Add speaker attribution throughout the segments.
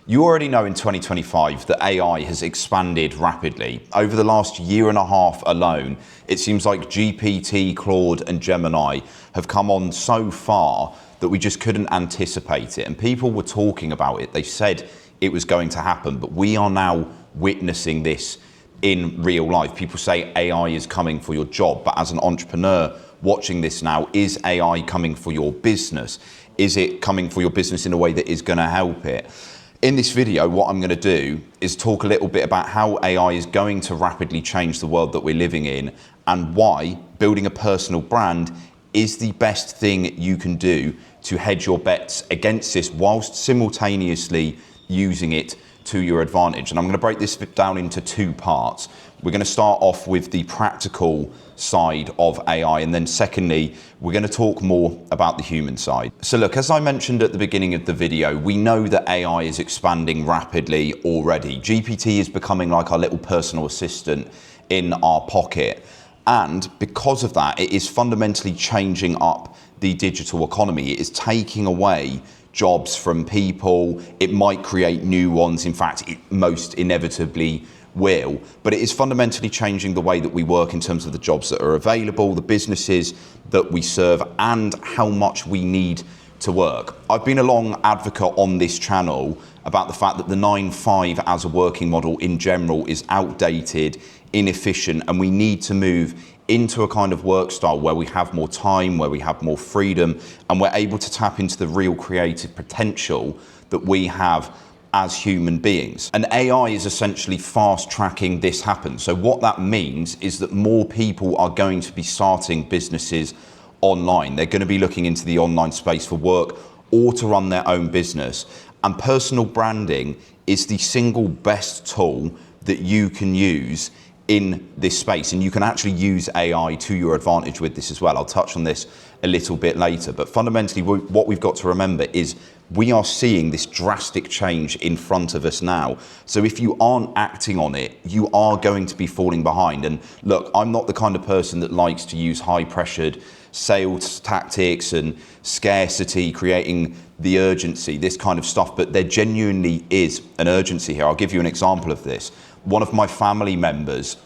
Speaker 1: You already know in 2025 that AI has expanded rapidly. Over the last year and a half alone, it seems like GPT, Claude and Gemini have come on so far that we just couldn't anticipate it. And people were talking about it. They said it was going to happen, but we are now witnessing this in real life. People say AI is coming for your job, but as an entrepreneur watching this now, is AI coming for your business? Is it coming for your business in a way that is going to help it? In this video, what I'm going to do is talk a little bit about how AI is going to rapidly change the world that we're living in and why building a personal brand is the best thing you can do to hedge your bets against this whilst simultaneously using it to your advantage. And I'm going to break this down into two parts. We're going to start off with the practical side of AI, and then secondly, we're going to talk more about the human side. So look, as I mentioned at the beginning of the video, we know that AI is expanding rapidly already. GPT is becoming like our little personal assistant in our pocket. And because of that, it is fundamentally changing up the digital economy. It is taking away jobs from people. It might create new ones. In fact, it most inevitably will, but it is fundamentally changing the way that we work in terms of the jobs that are available, the businesses that we serve, and how much we need to work. I've been a long advocate on this channel about the fact that the 9-5 as a working model in general is outdated, inefficient, and we need to move into a kind of work style where we have more time, where we have more freedom, and we're able to tap into the real creative potential that we have as human beings. And AI is essentially fast tracking this happen. So what that means is that more people are going to be starting businesses online. They're going to be looking into the online space for work or to run their own business. And personal branding is the single best tool that you can use in this space. And you can actually use AI to your advantage with this as well. I'll touch on this a little bit later. But fundamentally, what we've got to remember is we are seeing this drastic change in front of us now. So if you aren't acting on it, you are going to be falling behind. And look, I'm not the kind of person that likes to use high-pressured sales tactics and scarcity, creating the urgency, this kind of stuff, but there genuinely is an urgency here. I'll give you an example of this. One of my family members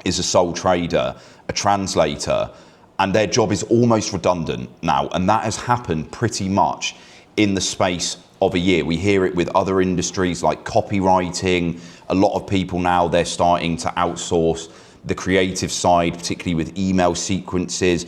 Speaker 1: is a sole trader, a translator, and their job is almost redundant now. And that has happened pretty much in the space of a year. We hear it with other industries like copywriting. A lot of people now, they're starting to outsource the creative side, particularly with email sequences,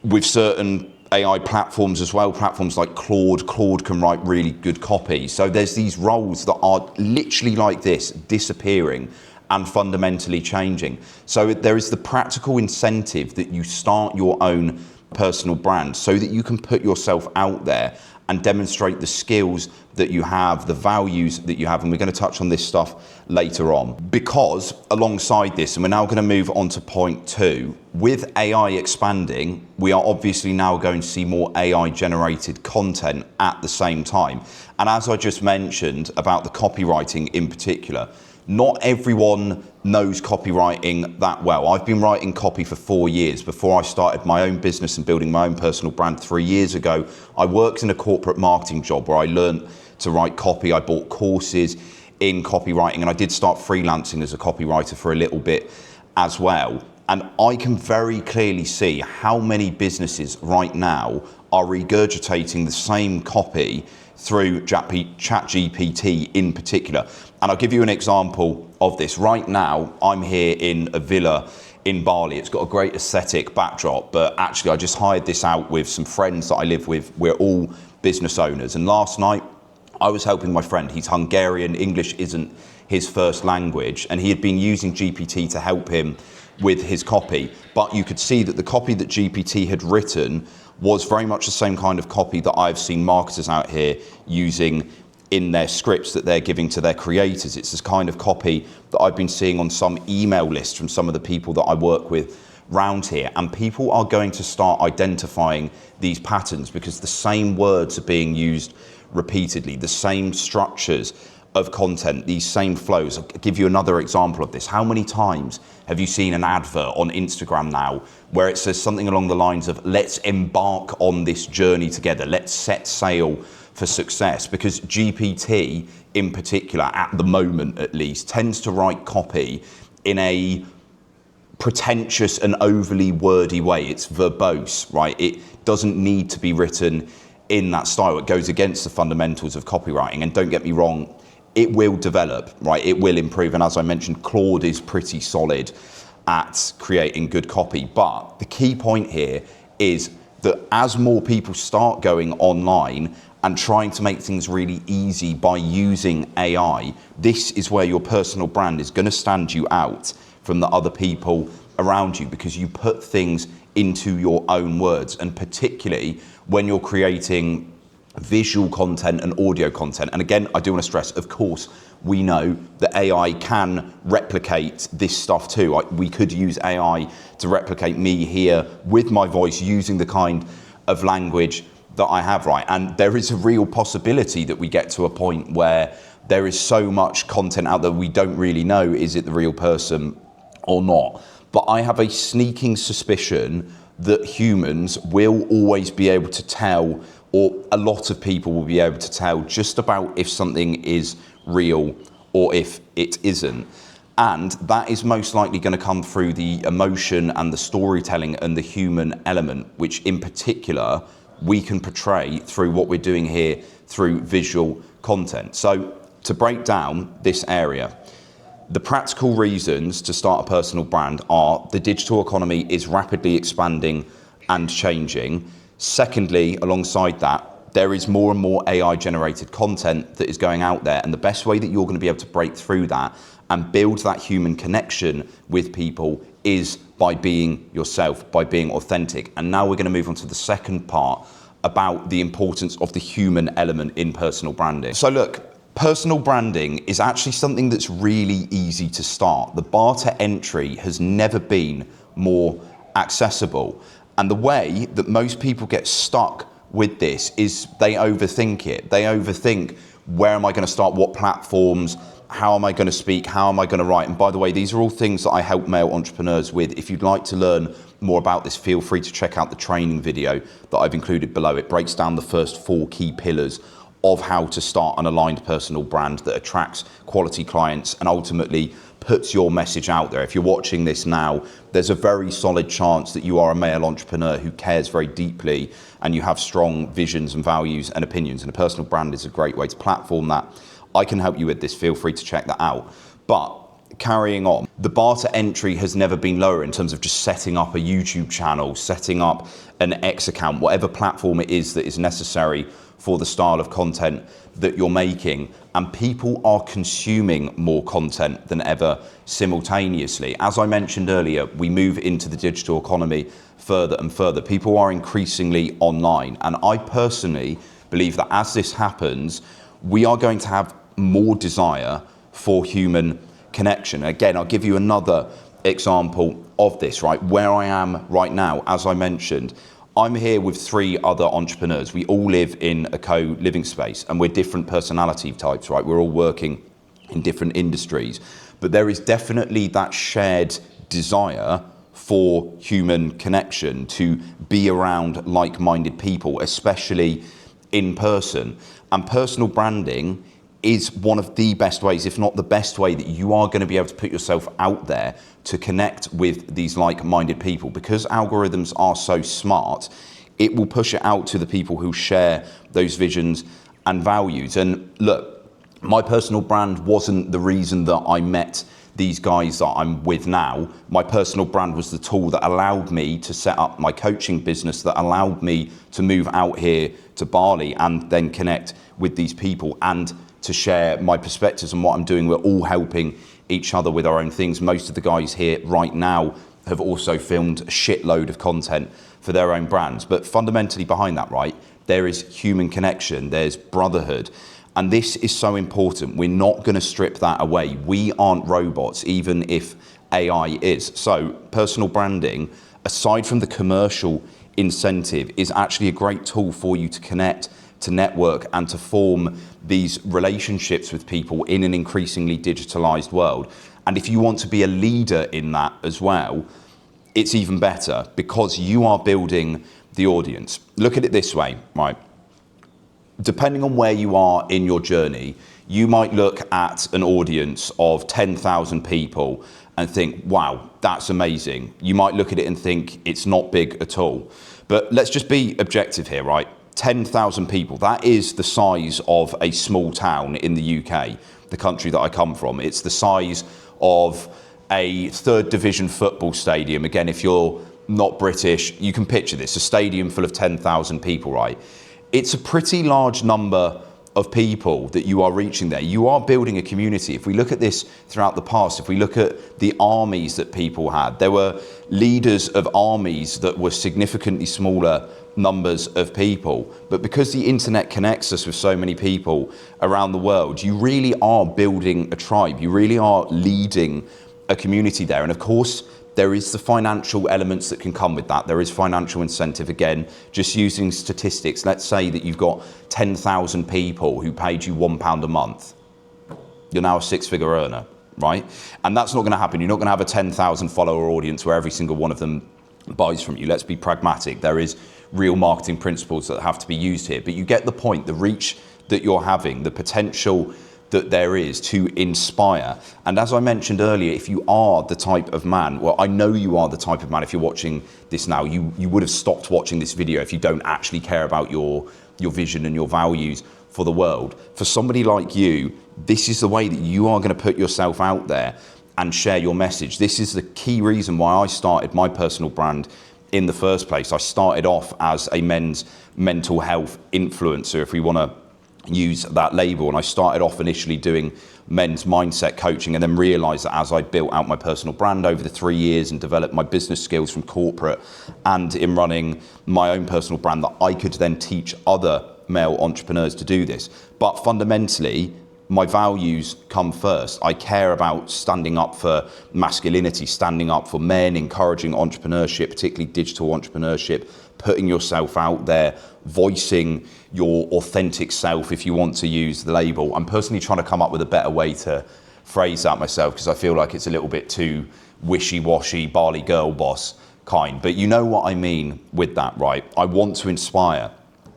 Speaker 1: with certain AI platforms as well, platforms like Claude. Claude can write really good copy. So there's these roles that are literally like this, disappearing and fundamentally changing. So there is the practical incentive that you start your own personal brand so that you can put yourself out there and demonstrate the skills that you have, the values that you have. And we're going to touch on this stuff later on. Because alongside this, and we're now going to move on to point two, with AI expanding, we are obviously now going to see more AI generated content at the same time. And as I just mentioned about the copywriting in particular, not everyone knows copywriting that well. I've been writing copy for 4 years. Before I started my own business and building my own personal brand 3 years ago, I worked in a corporate marketing job where I learned to write copy. I bought courses in copywriting, and I did start freelancing as a copywriter for a little bit as well. And I can very clearly see how many businesses right now are regurgitating the same copy through ChatGPT in particular. And I'll give you an example of this. Right now, I'm here in a villa in Bali. It's got a great aesthetic backdrop, but actually I just hired this out with some friends that I live with. We're all business owners. And last night, I was helping my friend. He's Hungarian. English isn't his first language. And he had been using GPT to help him with his copy. But you could see that the copy that GPT had written was very much the same kind of copy that I've seen marketers out here using in their scripts that they're giving to their creators. It's this kind of copy that I've been seeing on some email lists from some of the people that I work with round here. And people are going to start identifying these patterns because the same words are being used repeatedly, the same structures of content, these same flows. I'll give you another example of this. How many times have you seen an advert on Instagram now where it says something along the lines of, let's embark on this journey together, let's set sail for success, because GPT in particular, at the moment at least, tends to write copy in a pretentious and overly wordy way. It's verbose, right? It doesn't need to be written in that style. It goes against the fundamentals of copywriting. And don't get me wrong, it will develop, right? It will improve. And as I mentioned, Claude is pretty solid at creating good copy. But the key point here is that as more people start going online and trying to make things really easy by using AI, this is where your personal brand is going to stand you out from the other people around you, because you put things into your own words. And particularly when you're creating visual content and audio content. And again, I do want to stress, of course, we know that AI can replicate this stuff too. We could use AI to replicate me here with my voice using the kind of language that I have, right? And there is a real possibility that we get to a point where there is so much content out there we don't really know, is it the real person or not? But I have a sneaking suspicion that humans will always be able to tell, or a lot of people will be able to tell just about if something is real or if it isn't. And that is most likely going to come through the emotion and the storytelling and the human element, which in particular we can portray through what we're doing here through visual content. So to break down this area, the practical reasons to start a personal brand are the digital economy is rapidly expanding and changing. Secondly, alongside that, there is more and more AI generated content that is going out there. And the best way that you're going to be able to break through that and build that human connection with people is by being yourself, by being authentic. And now we're going to move on to the second part about the importance of the human element in personal branding. So look, personal branding is actually something that's really easy to start. The bar to entry has never been more accessible. And the way that most people get stuck with this is they overthink it. They overthink, where am I going to start, what platforms, how am I going to speak, how am I going to write? And by the way, these are all things that I help male entrepreneurs with. If you'd like to learn more about this, feel free to check out the training video that I've included below. It breaks down the first 4 key pillars of how to start an aligned personal brand that attracts quality clients and ultimately puts your message out there. If you're watching this now, there's a very solid chance that you are a male entrepreneur who cares very deeply and you have strong visions and values and opinions, and a personal brand is a great way to platform that. I can help you with this, feel free to check that out. But carrying on, the bar to entry has never been lower in terms of just setting up a YouTube channel, setting up an X account, whatever platform it is that is necessary for the style of content that you're making. And people are consuming more content than ever simultaneously. As I mentioned earlier, we move into the digital economy further and further. People are increasingly online. And I personally believe that as this happens, we are going to have more desire for human connection. Again, I'll give you another example of this, right? Where I am right now, as I mentioned, I'm here with 3 other entrepreneurs. We all live in a co-living space and we're different personality types, right? We're all working in different industries, but there is definitely that shared desire for human connection, to be around like-minded people, especially in person. And personal branding is one of the best ways, if not the best way, that you are going to be able to put yourself out there to connect with these like-minded people. Because algorithms are so smart, it will push it out to the people who share those visions and values. And look, my personal brand wasn't the reason that I met these guys that I'm with now. My personal brand was the tool that allowed me to set up my coaching business, that allowed me to move out here to Bali and then connect with these people and to share my perspectives on what I'm doing. We're all helping each other with our own things. Most of the guys here right now have also filmed a shitload of content for their own brands. But fundamentally behind that, right, there is human connection, there's brotherhood. And this is so important. We're not going to strip that away. We aren't robots, even if AI is. So personal branding, aside from the commercial incentive, is actually a great tool for you to connect, to network, and to form these relationships with people in an increasingly digitalized world. And if you want to be a leader in that as well, it's even better because you are building the audience. Look at it this way, right? depending on where you are in your journey, you might look at an audience of 10,000 people and think, wow, that's amazing. You might look at it and think it's not big at all. But let's just be objective here, right? 10,000 people, that is the size of a small town in the UK, the country that I come from. It's the size of a third division football stadium. Again, if you're not British, you can picture this, a stadium full of 10,000 people, right? It's a pretty large number of people that you are reaching there. You are building a community. If we look at this throughout the past, if we look at the armies that people had, there were leaders of armies that were significantly smaller numbers of people. But because the internet connects us with so many people around the world, you really are building a tribe. You really are leading a community there. And of course, there is the financial elements that can come with that. There is financial incentive. Again, just using statistics, let's say that you've got 10,000 people who paid you £1 a month. You're now a six-figure earner, right? And that's not going to happen. You're not going to have a 10,000 follower audience where every single one of them buys from you. Let's be pragmatic. There is real marketing principles that have to be used here. But you get the point, the reach that you're having, the potential that there is to inspire. And as I mentioned earlier, if you are the type of man, well, I know you are the type of man, if you're watching this now, you would have stopped watching this video if you don't actually care about your vision and your values for the world. For somebody like you, this is the way that you are going to put yourself out there and share your message. This is the key reason why I started my personal brand in the first place. I started off as a men's mental health influencer, if we want to use that label, and I started off initially doing men's mindset coaching, and then realized that as I built out my personal brand over the 3 years and developed my business skills from corporate and in running my own personal brand, that I could then teach other male entrepreneurs to do this. But fundamentally, my values come first. I care about standing up for masculinity, standing up for men, encouraging entrepreneurship, particularly digital entrepreneurship, putting yourself out there, voicing your authentic self, if you want to use the label. I'm personally trying to come up with a better way to phrase that myself, because I feel like it's a little bit too wishy-washy, Bali girl boss kind. But you know what I mean with that, right? I want to inspire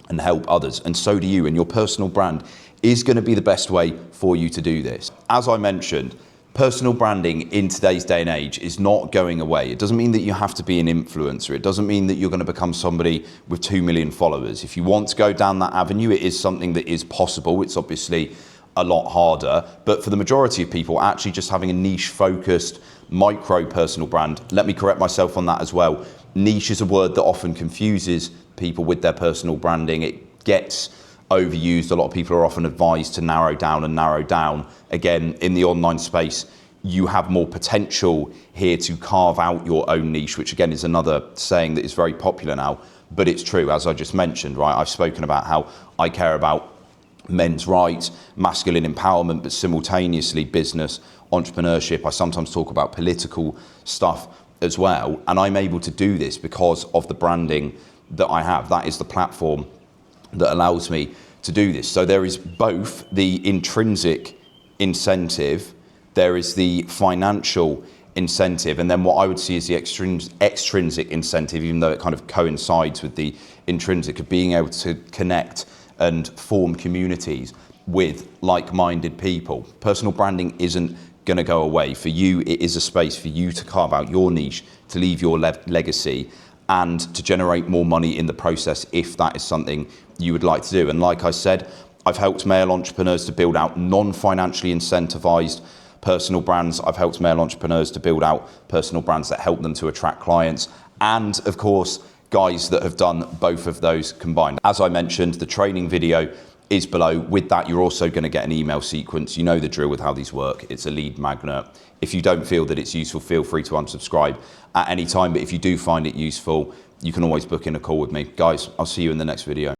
Speaker 1: and help others, and so do you. And your personal brand is going to be the best way for you to do this. As I mentioned, personal branding in today's day and age is not going away. It doesn't mean that you have to be an influencer. It doesn't mean that you're going to become somebody with 2 million followers. If you want to go down that avenue, it is something that is possible. It's obviously a lot harder, but for the majority of people, actually just having a niche focused micro personal brand, let me correct myself on that as well. Niche is a word that often confuses people with their personal branding. It gets overused. A lot of people are often advised to narrow down and narrow down. Again, in the online space, you have more potential here to carve out your own niche, which again is another saying that is very popular now, but it's true. As I just mentioned, right, I've spoken about how I care about men's rights, masculine empowerment, but simultaneously business, entrepreneurship. I sometimes talk about political stuff as well, and I'm able to do this because of the branding that I have. That is the platform that allows me to do this. So there is both the intrinsic incentive, there is the financial incentive, and then what I would see is the extrinsic incentive, even though it kind of coincides with the intrinsic, of being able to connect and form communities with like-minded people. Personal branding isn't going to go away. For you, it is a space for you to carve out your niche, to leave your legacy, and to generate more money in the process if that is something you would like to do. And like I said, I've helped male entrepreneurs to build out non-financially incentivized personal brands. I've helped male entrepreneurs to build out personal brands that help them to attract clients. And of course, guys that have done both of those combined. As I mentioned, the training video is below. With that, you're also going to get an email sequence. You know the drill with how these work. It's a lead magnet. If you don't feel that it's useful, feel free to unsubscribe at any time. But if you do find it useful, you can always book in a call with me. Guys, I'll see you in the next video.